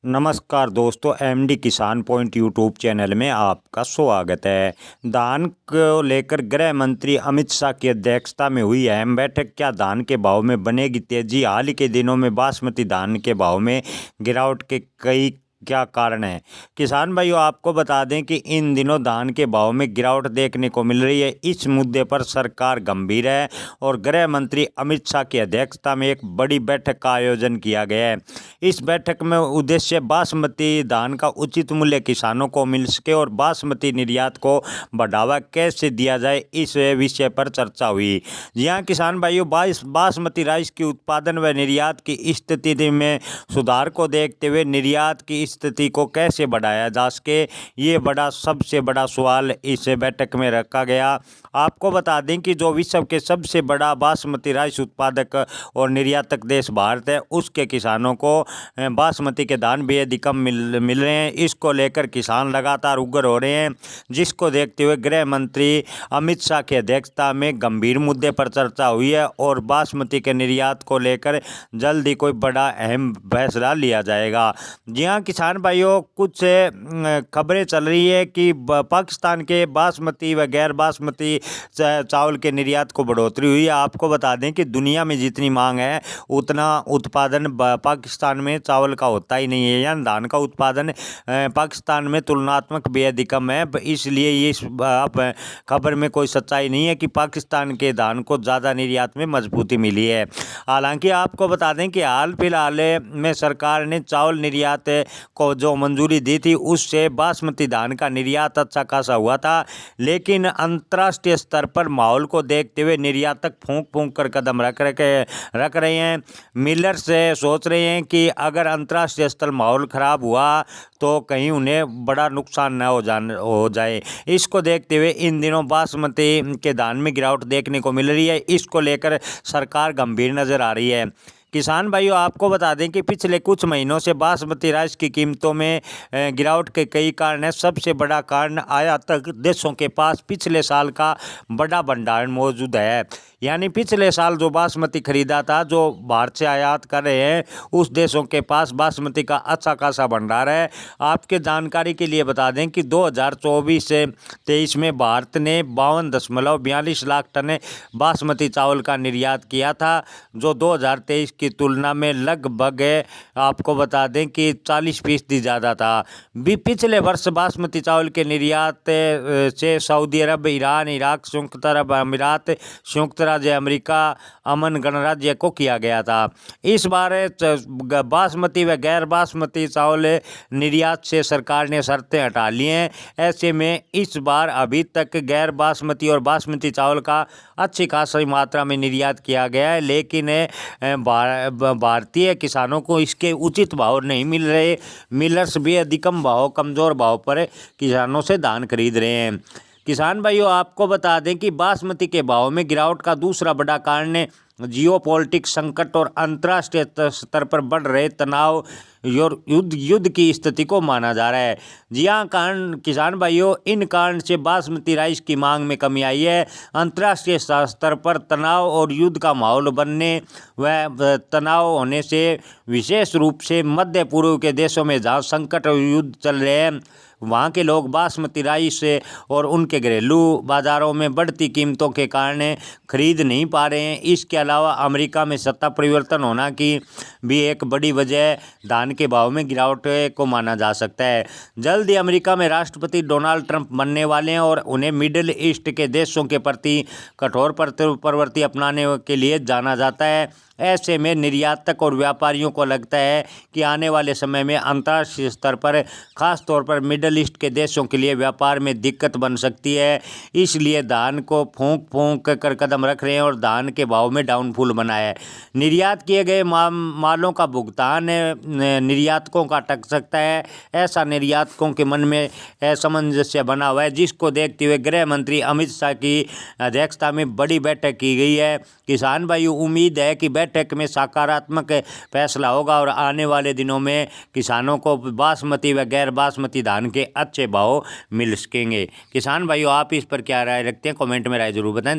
नमस्कार दोस्तों, एमडी किसान पॉइंट यूट्यूब चैनल में आपका स्वागत है। धान को लेकर गृह मंत्री अमित शाह की अध्यक्षता में हुई अहम बैठक। क्या धान के भाव में बनेगी तेजी? हाल के दिनों में बासमती धान के भाव में गिरावट के कई क्या कारण है? किसान भाइयों, आपको बता दें कि इन दिनों धान के भाव में गिरावट देखने को मिल रही है। इस मुद्दे पर सरकार गंभीर है और गृह मंत्री अमित शाह की अध्यक्षता में एक बड़ी बैठक का आयोजन किया गया है। इस बैठक में उद्देश्य बासमती धान का उचित मूल्य किसानों को मिल सके और बासमती निर्यात को बढ़ावा कैसे दिया जाए, इस विषय पर चर्चा हुई। जी हाँ किसान भाइयों, बासमती राइस की उत्पादन व निर्यात की स्थिति में सुधार को देखते हुए निर्यात की स्थिति को कैसे बढ़ाया जा सके, ये सबसे बड़ा सवाल इस बैठक में रखा गया। आपको बता दें कि जो विश्व के सबसे बड़ा बासमती राइस उत्पादक और निर्यातक देश भारत है, उसके किसानों को बासमती के दाम बेहद कम मिल रहे हैं। इसको लेकर किसान लगातार उग्र हो रहे हैं, जिसको देखते हुए गृह मंत्री अमित शाह की अध्यक्षता में गंभीर मुद्दे पर चर्चा हुई है और बासमती के निर्यात को लेकर जल्द ही कोई बड़ा अहम फैसला लिया जाएगा। जी हाँ किसान भाइयों, कुछ खबरें चल रही है कि पाकिस्तान के बासमती व गैर बासमती चावल के निर्यात को बढ़ोतरी हुई है। आपको बता दें कि दुनिया में जितनी मांग है उतना उत्पादन पाकिस्तान में चावल का होता ही नहीं है, यानी धान का उत्पादन पाकिस्तान में तुलनात्मक बेहद कम है। इसलिए ये खबर में कोई सच्चाई नहीं है कि पाकिस्तान के धान को ज़्यादा निर्यात में मजबूती मिली है। हालांकि आपको बता दें कि हाल फिलहाल में सरकार ने चावल निर्यात को जो मंजूरी दी थी, उससे बासमती धान का निर्यात अच्छा खासा हुआ था, लेकिन अंतर्राष्ट्रीय स्तर पर माहौल को देखते हुए निर्यातक फूंक कर कदम रख रहे हैं। मिलर्स सोच रहे हैं कि अगर अंतर्राष्ट्रीय स्तर माहौल खराब हुआ तो कहीं उन्हें बड़ा नुकसान न हो जाए। इसको देखते हुए इन दिनों बासमती के दाम में गिरावट देखने को मिल रही है। इसको लेकर सरकार गंभीर नज़र आ रही है। किसान भाइयों, आपको बता दें कि पिछले कुछ महीनों से बासमती राइस की कीमतों में गिरावट के कई कारण हैं। सबसे बड़ा कारण आयातक देशों के पास पिछले साल का बड़ा भंडार मौजूद है। यानी पिछले साल जो बासमती खरीदा था, जो बाहर से आयात कर रहे हैं, उस देशों के पास बासमती का अच्छा खासा भंडार है। आपके जानकारी के लिए बता दें कि 2024 से 23 में भारत ने 52.42 लाख टन बासमती चावल का निर्यात किया था, जो 2023 की तुलना में लगभग आपको बता दें कि 40% ज़्यादा था। पिछले वर्ष बासमती चावल के निर्यात से सऊदी अरब, ईरान, इराक, संयुक्त अरब अमीरात, संयुक्त राज्य अमेरिका, अमन गणराज्य को किया गया था। इस बार बासमती व गैर बासमती चावल निर्यात से सरकार ने शर्तें हटा ली हैं। ऐसे में इस बार अभी तक गैर बासमती और बासमती चावल का अच्छी खासी मात्रा में निर्यात किया गया है, लेकिन भारतीय किसानों को इसके उचित भाव नहीं मिल रहे। मिलर्स भी अधिकम भाव, कमज़ोर भाव पर किसानों से धान खरीद रहे हैं। किसान भाइयों, आपको बता दें कि बासमती के भाव में गिरावट का दूसरा बड़ा कारण जियोपॉलिटिक्स संकट और अंतर्राष्ट्रीय स्तर पर बढ़ रहे तनाव और युद्ध की स्थिति को माना जा रहा है। जी हाँ किसान भाइयों, इन कारण से बासमती राइस की मांग में कमी आई है। अंतर्राष्ट्रीय स्तर पर तनाव और युद्ध का माहौल बनने व तनाव होने से, विशेष रूप से मध्य पूर्व के देशों में जहाँ संकट और युद्ध चल रहे हैं, वहाँ के लोग बासमती राइस और उनके घरेलू बाज़ारों में बढ़ती कीमतों के कारण खरीद नहीं पा रहे हैं। इसके अलावा अमेरिका में सत्ता परिवर्तन होना की भी एक बड़ी वजह धान के भाव में गिरावट को माना जा सकता है। जल्द ही अमेरिका में राष्ट्रपति डोनाल्ड ट्रंप बनने वाले हैं और उन्हें मिडिल ईस्ट के देशों के प्रति कठोर प्रवृत्ति अपनाने के लिए जाना जाता है। ऐसे में निर्यातक और व्यापारियों को लगता है कि आने वाले समय में अंतर्राष्ट्रीय स्तर पर खास तौर पर मिडिल ईस्ट के देशों के लिए व्यापार में दिक्कत बन सकती है। इसलिए धान को फूंक कर कदम रख रहे हैं और धान के भाव में डाउनफॉल बना है। निर्यात किए गए मालों का भुगतान निर्यातकों का अटक सकता है। ऐसा निर्यातकों के मन में असमंजस्य बना हुआ है, जिसको देखते हुए गृह मंत्री अमित शाह की अध्यक्षता में बड़ी बैठक की गई है। किसान भाइयों, उम्मीद है कि बैठक में सकारात्मक फैसला होगा और आने वाले दिनों में किसानों को बासमती व गैर बासमती धान के अच्छे भाव मिल सकेंगे। किसान भाइयों, आप इस पर क्या राय रखते हैं? कमेंट में राय जरूर बताएं।